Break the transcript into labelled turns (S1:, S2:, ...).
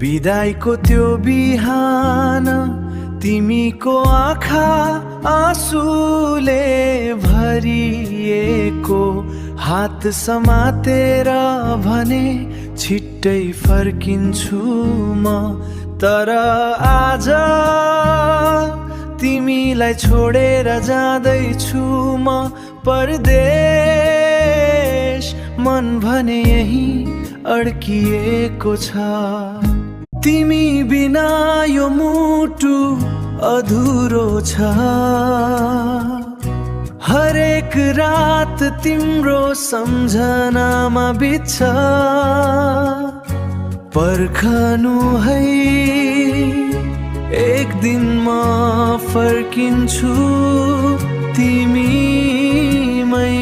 S1: बिदाईको त्यो बिहान तिमीको आँखा आँसुले भरिएको, हात समातेर भने छिट्टै फर्किन्छु म। तर आज तिमीलाई छोडेर जाँदैछु म परदेश, मन भने यही अड्किएको छ। तिमी बिना यो मुटु अधुरो छ, हरेक रात तिम्रो सम्झनामा बित्छ। पर्खनु है एक दिन म फर्किन्छु तिमीमै